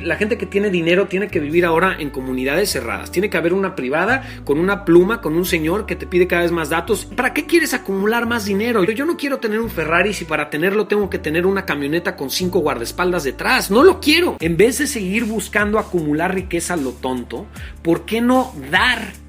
La gente que tiene dinero tiene que vivir ahora en comunidades cerradas. Tiene que haber una privada con una pluma, con un señor que te pide cada vez más datos. ¿Para qué quieres acumular más dinero? Yo no quiero tener un Ferrari si para tenerlo tengo que tener una camioneta con 5 guardaespaldas detrás. No lo quiero. En vez de seguir buscando acumular riqueza a lo tonto, ¿por qué no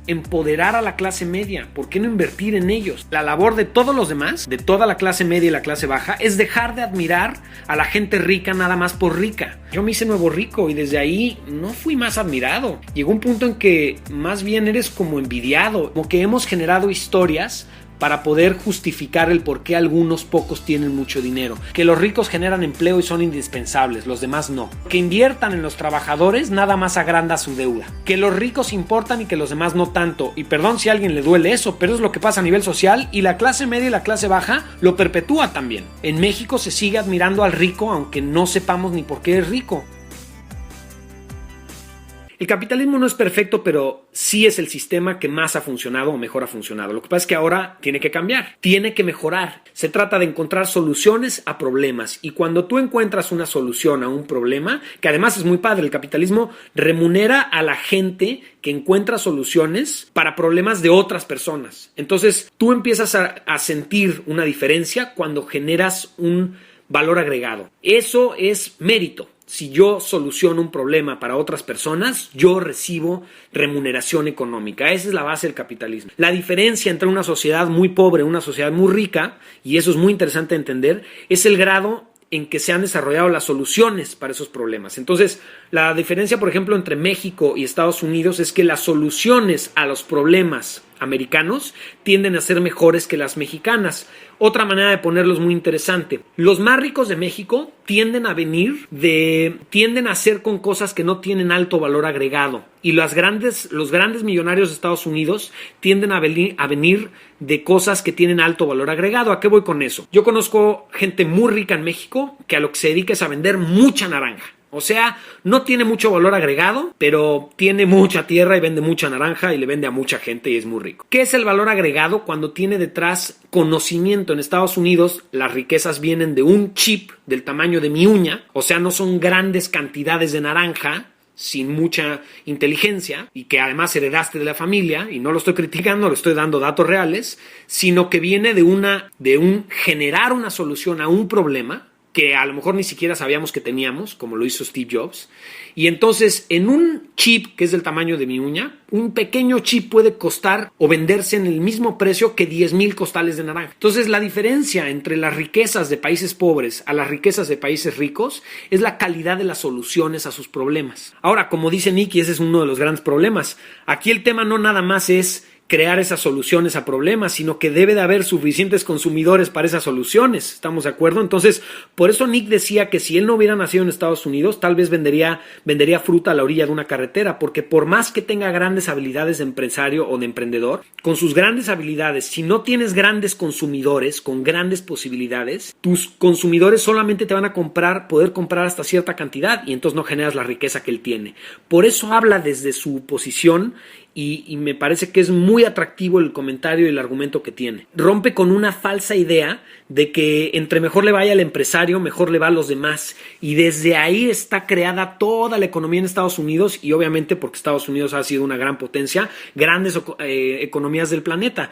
empoderar a la clase media? ¿Por qué no invertir en ellos? La labor de todos los demás, de toda la clase media y la clase baja, es dejar de admirar a la gente rica nada más por rica. Yo me hice nuevo rico y desde ahí no fui más admirado. Llegó un punto en que más bien eres como envidiado, como que hemos generado historias para poder justificar el por qué algunos pocos tienen mucho dinero. Que los ricos generan empleo y son indispensables, los demás no. Que inviertan en los trabajadores nada más agranda su deuda. Que los ricos importan y que los demás no tanto. Y perdón si a alguien le duele eso, pero es lo que pasa a nivel social y la clase media y la clase baja lo perpetúa también. En México se sigue admirando al rico aunque no sepamos ni por qué es rico. El capitalismo no es perfecto, pero sí es el sistema que más ha funcionado o mejor ha funcionado. Lo que pasa es que ahora tiene que cambiar, tiene que mejorar. Se trata de encontrar soluciones a problemas y cuando tú encuentras una solución a un problema, que además es muy padre, el capitalismo remunera a la gente que encuentra soluciones para problemas de otras personas. Entonces tú empiezas a sentir una diferencia cuando generas un valor agregado. Eso es mérito. Si yo soluciono un problema para otras personas, yo recibo remuneración económica. Esa es la base del capitalismo. La diferencia entre una sociedad muy pobre y una sociedad muy rica, y eso es muy interesante de entender, es el grado en que se han desarrollado las soluciones para esos problemas. Entonces, la diferencia, por ejemplo, entre México y Estados Unidos es que las soluciones a los problemas americanos tienden a ser mejores que las mexicanas. Otra manera de ponerlo es muy interesante. Los más ricos de México tienden a hacer con cosas que no tienen alto valor agregado. Y los grandes millonarios de Estados Unidos tienden a venir de cosas que tienen alto valor agregado. ¿A qué voy con eso? Yo conozco gente muy rica en México que a lo que se dedica es a vender mucha naranja. O sea, no tiene mucho valor agregado, pero tiene mucha tierra y vende mucha naranja y le vende a mucha gente y es muy rico. ¿Qué es el valor agregado? Cuando tiene detrás conocimiento. En Estados Unidos las riquezas vienen de un chip del tamaño de mi uña, o sea, no son grandes cantidades de naranja sin mucha inteligencia y que además heredaste de la familia, y no lo estoy criticando, le estoy dando datos reales, sino que viene de un generar una solución a un problema que a lo mejor ni siquiera sabíamos que teníamos, como lo hizo Steve Jobs. Y entonces, en un chip que es del tamaño de mi uña, un pequeño chip puede costar o venderse en el mismo precio que 10,000 costales de naranja. Entonces, la diferencia entre las riquezas de países pobres a las riquezas de países ricos es la calidad de las soluciones a sus problemas. Ahora, como dice Nick, y ese es uno de los grandes problemas, aquí el tema no nada más es crear esas soluciones a problemas, sino que debe de haber suficientes consumidores para esas soluciones. ¿Estamos de acuerdo? Entonces, por eso Nick decía que si él no hubiera nacido en Estados Unidos, tal vez vendería fruta a la orilla de una carretera, porque por más que tenga grandes habilidades de empresario o de emprendedor, con sus grandes habilidades, si no tienes grandes consumidores con grandes posibilidades, tus consumidores solamente te van a poder comprar hasta cierta cantidad y entonces no generas la riqueza que él tiene. Por eso habla desde su posición y me parece que es muy atractivo el comentario y el argumento que tiene. Rompe con una falsa idea de que entre mejor le vaya al empresario, mejor le va a los demás. Y desde ahí está creada toda la economía en Estados Unidos y obviamente porque Estados Unidos ha sido una gran potencia, grandes economías del planeta.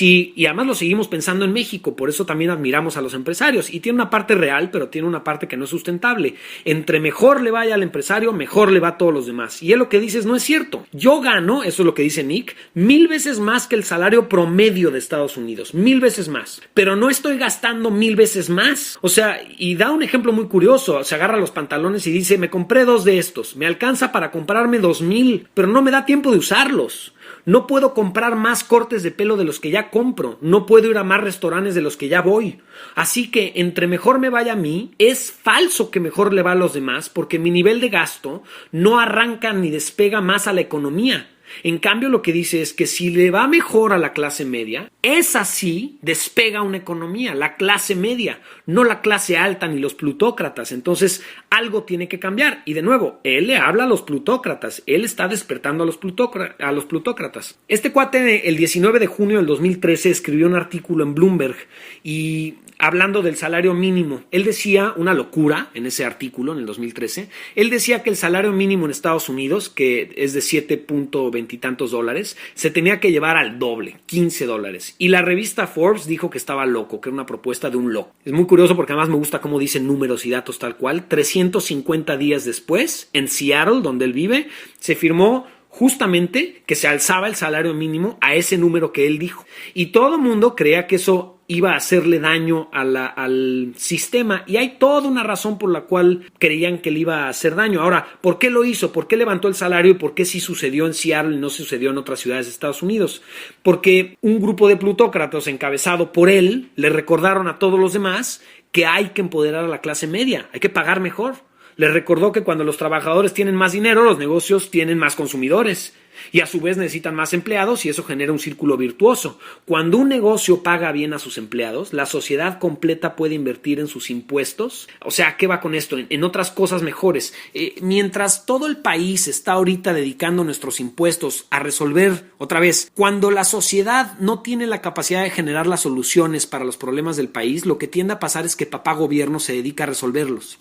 Y además lo seguimos pensando en México, por eso también admiramos a los empresarios. Y tiene una parte real, pero tiene una parte que no es sustentable. Entre mejor le vaya al empresario, mejor le va a todos los demás. Y él lo que dice es, no es cierto. Yo gano, eso es lo que dice Nick, 1000 veces más que el salario promedio de Estados Unidos, 1000 veces más, pero no estoy gastando 1000 veces más. O sea, y da un ejemplo muy curioso, se agarra los pantalones y dice, me compré 2 de estos, me alcanza para comprarme 2000, pero no me da tiempo de usarlos. No puedo comprar más cortes de pelo de los que ya compro. No puedo ir a más restaurantes de los que ya voy. Así que entre mejor me vaya a mí, es falso que mejor le va a los demás porque mi nivel de gasto no arranca ni despega más a la economía. En cambio, lo que dice es que si le va mejor a la clase media, esa sí despega una economía, la clase media, no la clase alta ni los plutócratas. Entonces, algo tiene que cambiar. Y de nuevo, él le habla a los plutócratas, él está despertando a los plutócratas. Este cuate, el 19 de junio del 2013, escribió un artículo en Bloomberg y hablando del salario mínimo. Él decía una locura en ese artículo, en el 2013. Él decía que el salario mínimo en Estados Unidos, que es de 7.20 y tantos dólares, se tenía que llevar al doble, $15. Y la revista Forbes dijo que estaba loco, que era una propuesta de un loco. Es muy curioso porque además me gusta cómo dicen números y datos tal cual. 350 días después, en Seattle, donde él vive, se firmó justamente que se alzaba el salario mínimo a ese número que él dijo. Y todo el mundo creía que eso iba a hacerle daño al sistema, y hay toda una razón por la cual creían que le iba a hacer daño. Ahora, ¿por qué lo hizo? ¿Por qué levantó el salario y por qué sí sucedió en Seattle y no sucedió en otras ciudades de Estados Unidos? Porque un grupo de plutócratas encabezado por él le recordaron a todos los demás que hay que empoderar a la clase media, hay que pagar mejor. Les recordó que cuando los trabajadores tienen más dinero, los negocios tienen más consumidores y a su vez necesitan más empleados, y eso genera un círculo virtuoso. Cuando un negocio paga bien a sus empleados, la sociedad completa puede invertir en sus impuestos. O sea, ¿qué va con esto? En otras cosas mejores. Mientras todo el país está ahorita dedicando nuestros impuestos a resolver, otra vez, cuando la sociedad no tiene la capacidad de generar las soluciones para los problemas del país, lo que tiende a pasar es que papá gobierno se dedica a resolverlos.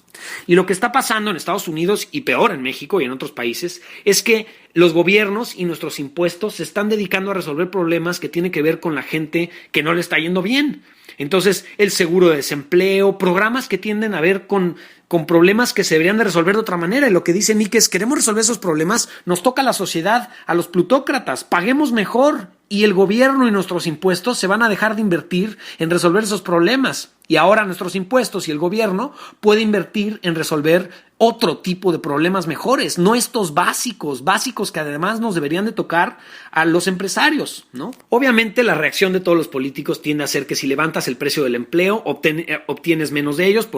Y lo que está pasando en Estados Unidos, y peor en México y en otros países, es que los gobiernos y nuestros impuestos se están dedicando a resolver problemas que tienen que ver con la gente que no le está yendo bien. Entonces, el seguro de desempleo, programas que tienden a ver con problemas que se deberían de resolver de otra manera. Y lo que dice Nick es, queremos resolver esos problemas, nos toca a la sociedad, a los plutócratas, paguemos mejor, y el gobierno y nuestros impuestos se van a dejar de invertir en resolver esos problemas. Y ahora nuestros impuestos y el gobierno puede invertir en resolver otro tipo de problemas mejores, no estos básicos que además nos deberían de tocar a los empresarios, ¿no? Obviamente la reacción de todos los políticos tiende a ser que si levantas el precio del empleo, obtienes menos de ellos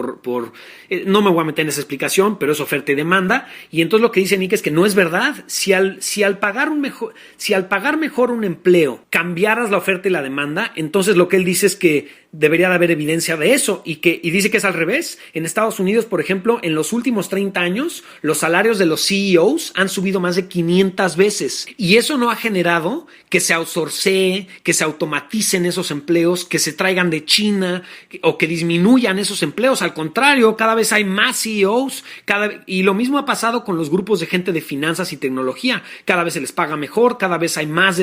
no me voy a meter en esa explicación, pero es oferta y demanda. Y entonces lo que dice Nick es que no es verdad. Si al pagar mejor un empleo cambiaras la oferta y la demanda, entonces lo que él dice es que debería de haber evidencia de eso, y dice que es al revés. En Estados Unidos, por ejemplo, en los últimos 30 años, los salarios de los CEOs han subido más de 500 veces, y eso no ha generado que se outsourcee, que se automaticen esos empleos, que se traigan de China o que disminuyan esos empleos. Al contrario, cada vez hay más CEOs, y lo mismo ha pasado con los grupos de gente de finanzas y tecnología. Cada vez se les paga mejor, cada vez hay más de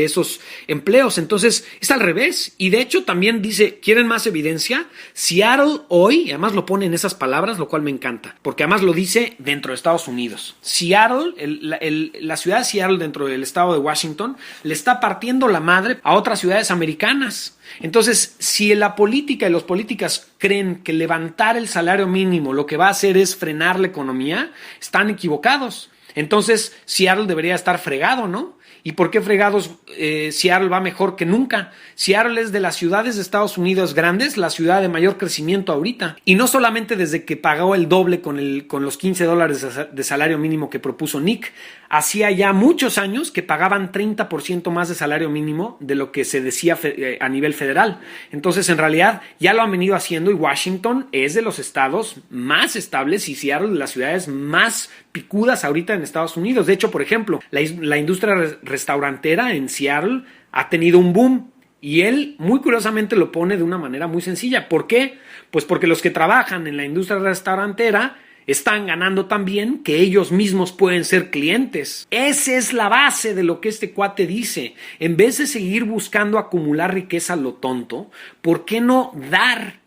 esos empleos. Entonces, es al revés. Y de hecho también dice, ¿quieren más evidencia? Seattle hoy, y además lo pone en esas palabras, lo cual me encanta, porque además lo dice dentro de Estados Unidos. Seattle, la ciudad de Seattle dentro del estado de Washington, le está partiendo la madre a otras ciudades americanas. Entonces, si la política y los políticas creen que levantar el salario mínimo lo que va a hacer es frenar la economía, están equivocados. Entonces, Seattle debería estar fregado, ¿no? ¿Y por qué fregados Seattle va mejor que nunca? Seattle es de las ciudades de Estados Unidos grandes, la ciudad de mayor crecimiento ahorita. Y no solamente desde que pagó el doble con los $15 de salario mínimo que propuso Nick. Hacía ya muchos años que pagaban 30% más de salario mínimo de lo que se decía a nivel federal. Entonces, en realidad, ya lo han venido haciendo, y Washington es de los estados más estables y Seattle de las ciudades más picudas ahorita en Estados Unidos. De hecho, por ejemplo, la industria restaurantera en Seattle ha tenido un boom, y él muy curiosamente lo pone de una manera muy sencilla. ¿Por qué? Pues porque los que trabajan en la industria restaurantera están ganando tan bien que ellos mismos pueden ser clientes. Esa es la base de lo que este cuate dice. En vez de seguir buscando acumular riqueza a lo tonto, ¿por qué no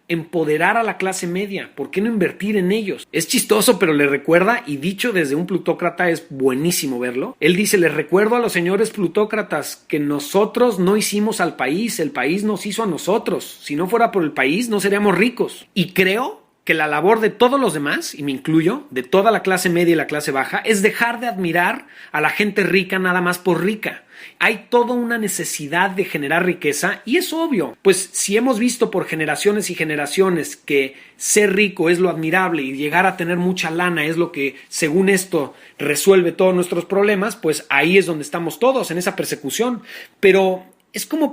empoderar a la clase media? ¿Por qué no invertir en ellos? Es chistoso, pero le recuerda, y dicho desde un plutócrata es buenísimo verlo. Él dice, les recuerdo a los señores plutócratas que nosotros no hicimos al país, el país nos hizo a nosotros. Si no fuera por el país, no seríamos ricos. Y creo que la labor de todos los demás, y me incluyo, de toda la clase media y la clase baja, es dejar de admirar a la gente rica nada más por rica. Hay toda una necesidad de generar riqueza, y es obvio, pues si hemos visto por generaciones y generaciones que ser rico es lo admirable y llegar a tener mucha lana es lo que, según esto, resuelve todos nuestros problemas, pues ahí es donde estamos todos, en esa persecución. Pero Es como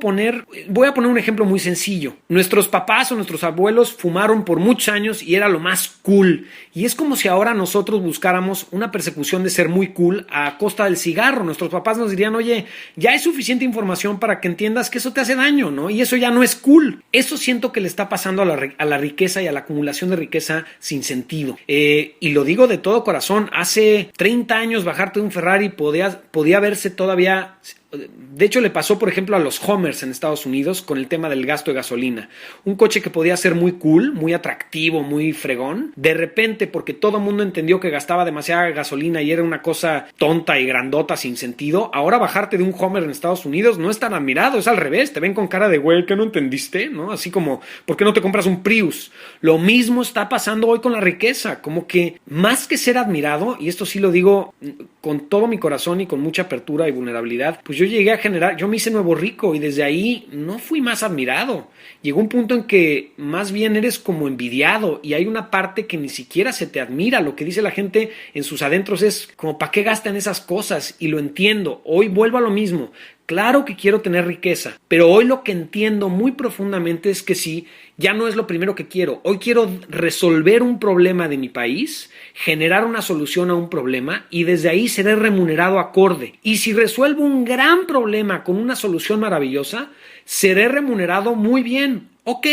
voy a poner un ejemplo muy sencillo. Nuestros papás o nuestros abuelos fumaron por muchos años y era lo más cool. Y es como si ahora nosotros buscáramos una persecución de ser muy cool a costa del cigarro. Nuestros papás nos dirían, oye, ya hay suficiente información para que entiendas que eso te hace daño, ¿no? Y eso ya no es cool. Eso siento que le está pasando a la riqueza y a la acumulación de riqueza sin sentido. Y lo digo de todo corazón. Hace 30 años bajarte de un Ferrari podía verse todavía... De hecho, le pasó, por ejemplo, a los Hummers en Estados Unidos con el tema del gasto de gasolina. Un coche que podía ser muy cool, muy atractivo, muy fregón. De repente, porque todo el mundo entendió que gastaba demasiada gasolina y era una cosa tonta y grandota sin sentido, ahora bajarte de un Hummer en Estados Unidos no es tan admirado, es al revés. Te ven con cara de güey, ¿que no entendiste? ¿No? Así como, ¿por qué no te compras un Prius? Lo mismo está pasando hoy con la riqueza. Como que más que ser admirado, y esto sí lo digo con todo mi corazón y con mucha apertura y vulnerabilidad, pues yo me hice nuevo rico y desde ahí no fui más admirado. Llegó un punto en que más bien eres como envidiado y hay una parte que ni siquiera se te admira. Lo que dice la gente en sus adentros es como, ¿para qué gastan esas cosas? Y lo entiendo. Hoy vuelvo a lo mismo. Claro que quiero tener riqueza, pero hoy lo que entiendo muy profundamente es que sí, ya no es lo primero que quiero. Hoy quiero resolver un problema de mi país, generar una solución a un problema y desde ahí seré remunerado acorde. Y si resuelvo un gran problema con una solución maravillosa, seré remunerado muy bien. Ok,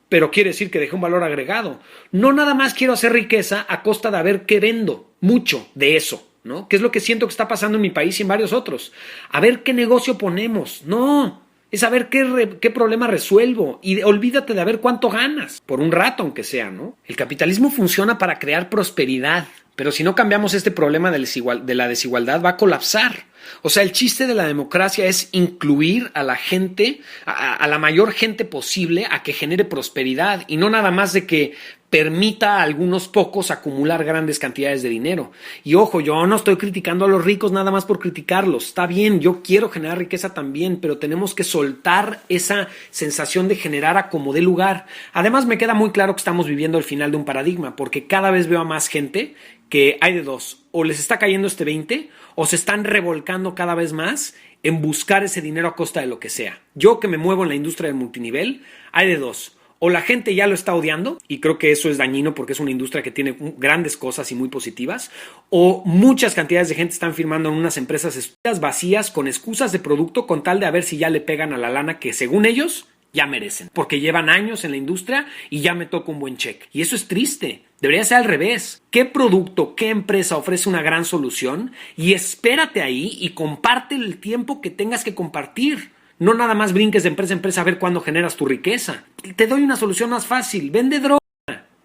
pero quiere decir que dejé un valor agregado. No nada más quiero hacer riqueza a costa de ver qué vendo, mucho de eso, ¿no? ¿Qué es lo que siento que está pasando en mi país y en varios otros? A ver qué negocio ponemos. No, es saber qué problema resuelvo y olvídate de a ver cuánto ganas, por un rato aunque sea, ¿no? El capitalismo funciona para crear prosperidad, pero si no cambiamos este problema de la desigualdad va a colapsar. O sea, el chiste de la democracia es incluir a la gente, a la mayor gente posible a que genere prosperidad y no nada más de que permita a algunos pocos acumular grandes cantidades de dinero. Y ojo, yo no estoy criticando a los ricos nada más por criticarlos. Está bien, yo quiero generar riqueza también, pero tenemos que soltar esa sensación de generar a como dé lugar. Además, me queda muy claro que estamos viviendo el final de un paradigma, porque cada vez veo a más gente que hay de dos. O les está cayendo este 20 o se están revolcando cada vez más en buscar ese dinero a costa de lo que sea. Yo que me muevo en la industria del multinivel, hay de dos. O la gente ya lo está odiando, y creo que eso es dañino porque es una industria que tiene grandes cosas y muy positivas, o muchas cantidades de gente están firmando en unas empresas estúpidas, vacías, con excusas de producto, con tal de a ver si ya le pegan a la lana que según ellos ya merecen, porque llevan años en la industria y ya me toca un buen cheque. Y eso es triste. Debería ser al revés. ¿Qué producto, qué empresa ofrece una gran solución? Y espérate ahí y comparte el tiempo que tengas que compartir. No nada más brinques de empresa a empresa a ver cuándo generas tu riqueza. Te doy una solución más fácil. Vende droga.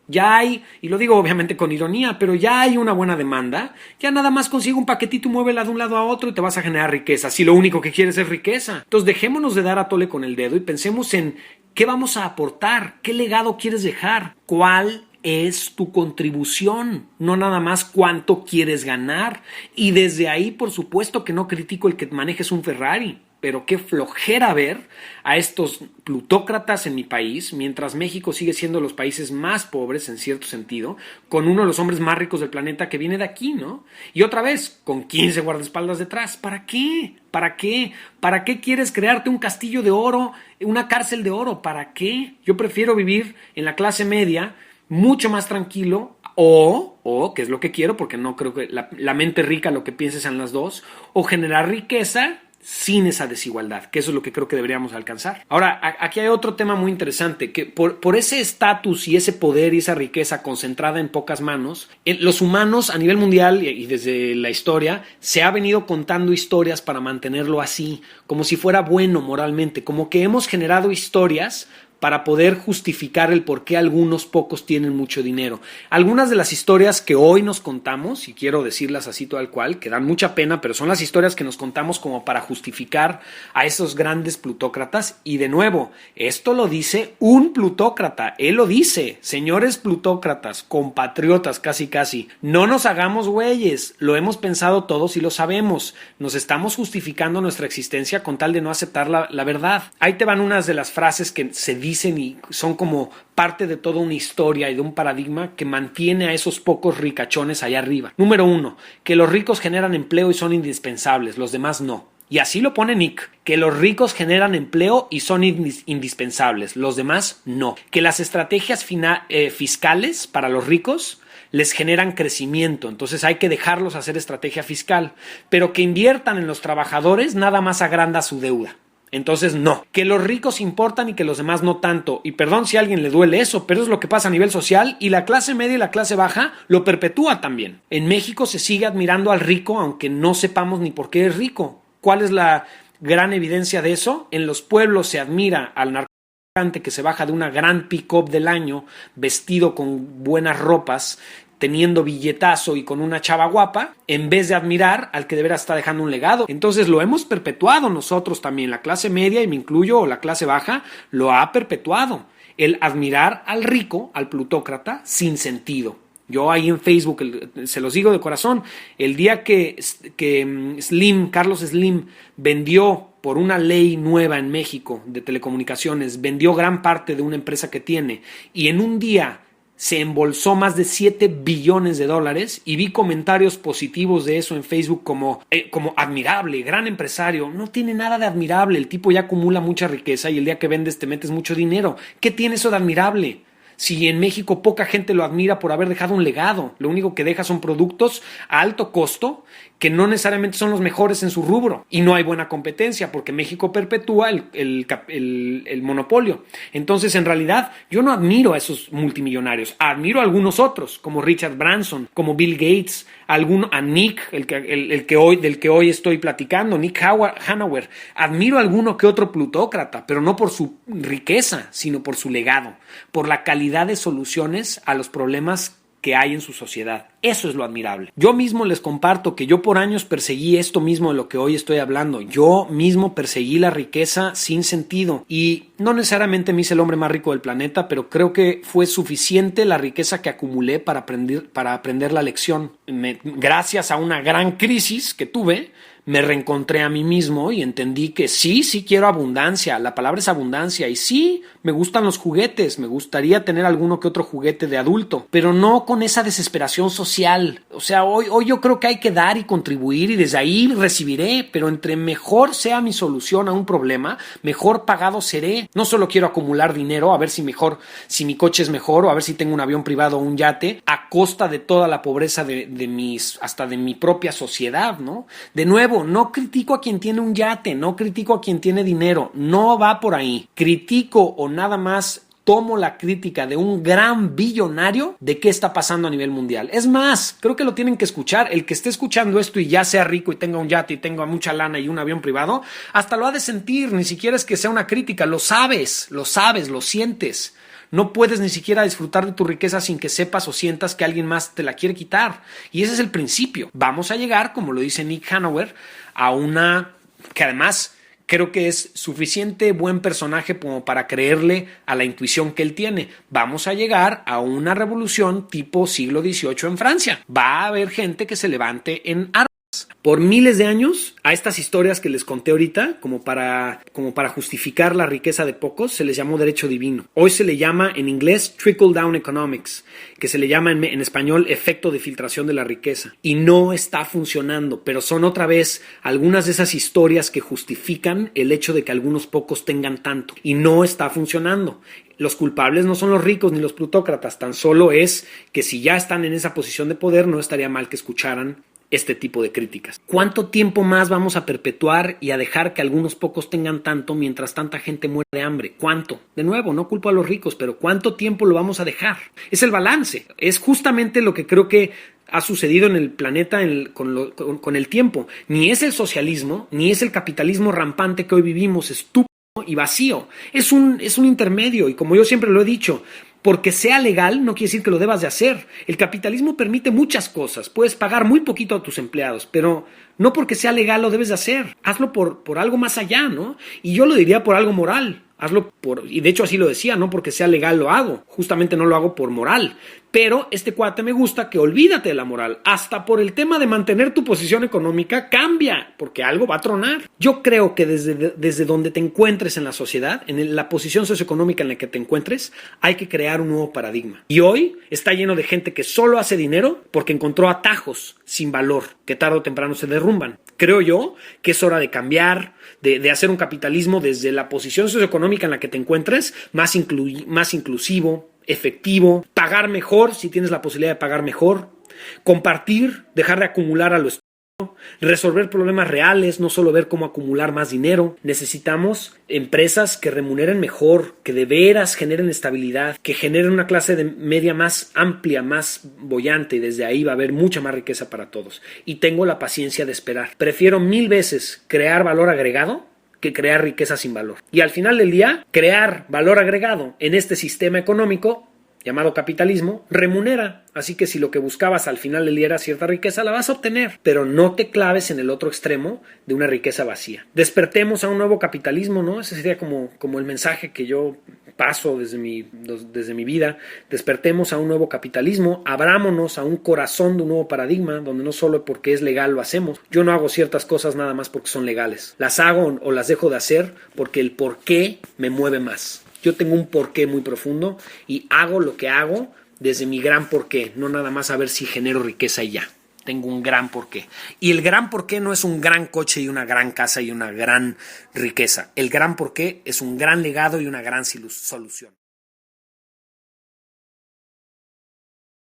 Ya hay, y lo digo obviamente con ironía, pero ya hay una buena demanda. Ya nada más consigue un paquetito y muévela de un lado a otro y te vas a generar riqueza. Si lo único que quieres es riqueza. Entonces dejémonos de dar a tole con el dedo y pensemos en qué vamos a aportar, qué legado quieres dejar, cuál es tu contribución, no nada más cuánto quieres ganar. Y desde ahí, por supuesto que no critico el que manejes un Ferrari, pero qué flojera ver a estos plutócratas en mi país, mientras México sigue siendo los países más pobres en cierto sentido, con uno de los hombres más ricos del planeta que viene de aquí, ¿no? Y otra vez, con 15 guardaespaldas detrás. ¿Para qué? ¿Para qué? ¿Para qué quieres crearte un castillo de oro, una cárcel de oro? ¿Para qué? Yo prefiero vivir en la clase media, mucho más tranquilo, o que es lo que quiero, porque no creo que la mente rica lo que pienses en las dos, o generar riqueza sin esa desigualdad, que eso es lo que creo que deberíamos alcanzar. Ahora, aquí hay otro tema muy interesante, que por ese estatus y ese poder y esa riqueza concentrada en pocas manos, los humanos a nivel mundial y desde la historia se ha venido contando historias para mantenerlo así, como si fuera bueno moralmente, como que hemos generado historias para poder justificar el por qué algunos pocos tienen mucho dinero. Algunas de las historias que hoy nos contamos, y quiero decirlas así tal cual, que dan mucha pena, pero son las historias que nos contamos como para justificar a esos grandes plutócratas. Y de nuevo, esto lo dice un plutócrata, él lo dice. Señores plutócratas, compatriotas casi, no nos hagamos güeyes, lo hemos pensado todos y lo sabemos. Nos estamos justificando nuestra existencia con tal de no aceptar la verdad. Ahí te van unas de las frases que se dicen y son como parte de toda una historia y de un paradigma que mantiene a esos pocos ricachones allá arriba. Número 1, que los ricos generan empleo y son indispensables, los demás no. Y así lo pone Nick, que los ricos generan empleo y son indispensables, los demás no. Que las estrategias fiscales para los ricos les generan crecimiento, entonces hay que dejarlos hacer estrategia fiscal, pero que inviertan en los trabajadores nada más agranda su deuda. Entonces no, que los ricos importan y que los demás no tanto. Y perdón si a alguien le duele eso, pero es lo que pasa a nivel social y la clase media y la clase baja lo perpetúa también. En México se sigue admirando al rico aunque no sepamos ni por qué es rico. ¿Cuál es la gran evidencia de eso? En los pueblos se admira al narcotraficante que se baja de una gran pick-up del año, vestido con buenas ropas, teniendo billetazo y con una chava guapa, en vez de admirar al que de veras está dejando un legado. Entonces lo hemos perpetuado nosotros también, la clase media, y me incluyo, o la clase baja, lo ha perpetuado. El admirar al rico, al plutócrata, sin sentido. Yo ahí en Facebook, se los digo de corazón, el día que Carlos Slim vendió por una ley nueva en México de telecomunicaciones, vendió gran parte de una empresa que tiene y en un día se embolsó más de $7 billones y vi comentarios positivos de eso en Facebook como admirable, gran empresario. No tiene nada de admirable, el tipo ya acumula mucha riqueza y el día que vendes te metes mucho dinero. ¿Qué tiene eso de admirable? Si en México poca gente lo admira por haber dejado un legado, lo único que deja son productos a alto costo que no necesariamente son los mejores en su rubro y no hay buena competencia porque México perpetúa el monopolio. Entonces, en realidad, yo no admiro a esos multimillonarios, admiro a algunos otros, como Richard Branson, como Bill Gates, a Nick, del que hoy estoy platicando, Nick Hanauer. Admiro a alguno que otro plutócrata, pero no por su riqueza, sino por su legado, por la calidad de soluciones a los problemas que hay en su sociedad. Eso es lo admirable. Yo mismo les comparto que yo por años perseguí esto mismo de lo que hoy estoy hablando. Yo mismo perseguí la riqueza sin sentido y no necesariamente me hice el hombre más rico del planeta, pero creo que fue suficiente la riqueza que acumulé para aprender la lección. Gracias a una gran crisis que tuve, me reencontré a mí mismo y entendí que sí quiero abundancia, la palabra es abundancia, y sí, me gustan los juguetes, me gustaría tener alguno que otro juguete de adulto, pero no con esa desesperación social. O sea, hoy yo creo que hay que dar y contribuir y desde ahí recibiré, pero entre mejor sea mi solución a un problema, mejor pagado seré. No solo quiero acumular dinero, a ver si mi coche es mejor o a ver si tengo un avión privado o un yate, a costa de toda la pobreza hasta de mi propia sociedad, ¿no? De nuevo, no critico a quien tiene un yate, no critico a quien tiene dinero, no va por ahí. Critico o nada más tomo la crítica de un gran billonario de qué está pasando a nivel mundial. Es más, creo que lo tienen que escuchar. El que esté escuchando esto y ya sea rico y tenga un yate y tenga mucha lana y un avión privado, hasta lo ha de sentir, ni siquiera es que sea una crítica, lo sabes, lo sientes. No puedes ni siquiera disfrutar de tu riqueza sin que sepas o sientas que alguien más te la quiere quitar. Y ese es el principio. Vamos a llegar, como lo dice Nick Hanauer, a una que además creo que es suficiente buen personaje como para creerle a la intuición que él tiene. Vamos a llegar a una revolución tipo siglo XVIII en Francia. Va a haber gente que se levante en armas. Por miles de años, a estas historias que les conté ahorita, como para justificar la riqueza de pocos, se les llamó derecho divino. Hoy se le llama en inglés trickle down economics, que se le llama en español efecto de filtración de la riqueza. Y no está funcionando, pero son otra vez algunas de esas historias que justifican el hecho de que algunos pocos tengan tanto. Y no está funcionando. Los culpables no son los ricos ni los plutócratas, tan solo es que si ya están en esa posición de poder, no estaría mal que escucharan este tipo de críticas. ¿Cuánto tiempo más vamos a perpetuar y a dejar que algunos pocos tengan tanto mientras tanta gente muere de hambre? ¿Cuánto? De nuevo, no culpo a los ricos, pero ¿cuánto tiempo lo vamos a dejar? Es el balance. Es justamente lo que creo que ha sucedido en el planeta con el tiempo. Ni es el socialismo, ni es el capitalismo rampante que hoy vivimos, estúpido y vacío. Es un intermedio y como yo siempre lo he dicho, porque sea legal no quiere decir que lo debas de hacer. El capitalismo permite muchas cosas. Puedes pagar muy poquito a tus empleados, pero no porque sea legal lo debes de hacer. Hazlo por algo más allá, ¿no? Y yo lo diría por algo moral. Y de hecho así lo decía, no porque sea legal lo hago. Justamente no lo hago por moral. Pero este cuate me gusta que olvídate de la moral. Hasta por el tema de mantener tu posición económica cambia, porque algo va a tronar. Yo creo que desde donde te encuentres en la sociedad, en la posición socioeconómica en la que te encuentres, hay que crear un nuevo paradigma. Y hoy está lleno de gente que solo hace dinero porque encontró atajos sin valor, que tarde o temprano se derrumban. Creo yo que es hora de cambiar, de hacer un capitalismo desde la posición socioeconómica en la que te encuentres, más inclusivo, efectivo, pagar mejor si tienes la posibilidad de pagar mejor, compartir, dejar de acumular a lo estúpido, resolver problemas reales, no solo ver cómo acumular más dinero. Necesitamos empresas que remuneren mejor, que de veras generen estabilidad, que generen una clase de media más amplia, más boyante, y desde ahí va a haber mucha más riqueza para todos. Y tengo la paciencia de esperar. Prefiero 1000 veces crear valor agregado que crear riqueza sin valor. Y al final del día, crear valor agregado en este sistema económico llamado capitalismo remunera. Así que si lo que buscabas al final del día era cierta riqueza, la vas a obtener, pero no te claves en el otro extremo de una riqueza vacía. Despertemos a un nuevo capitalismo, ¿no? Ese sería como el mensaje que yo paso desde mi vida. Despertemos a un nuevo capitalismo, abrámonos a un corazón de un nuevo paradigma, donde no solo porque es legal lo hacemos. Yo no hago ciertas cosas nada más porque son legales. Las hago o las dejo de hacer porque el porqué me mueve más. Yo tengo un porqué muy profundo y hago lo que hago desde mi gran porqué, no nada más a ver si genero riqueza y ya. Tengo un gran porqué. Y el gran porqué no es un gran coche y una gran casa y una gran riqueza. El gran porqué es un gran legado y una gran solución.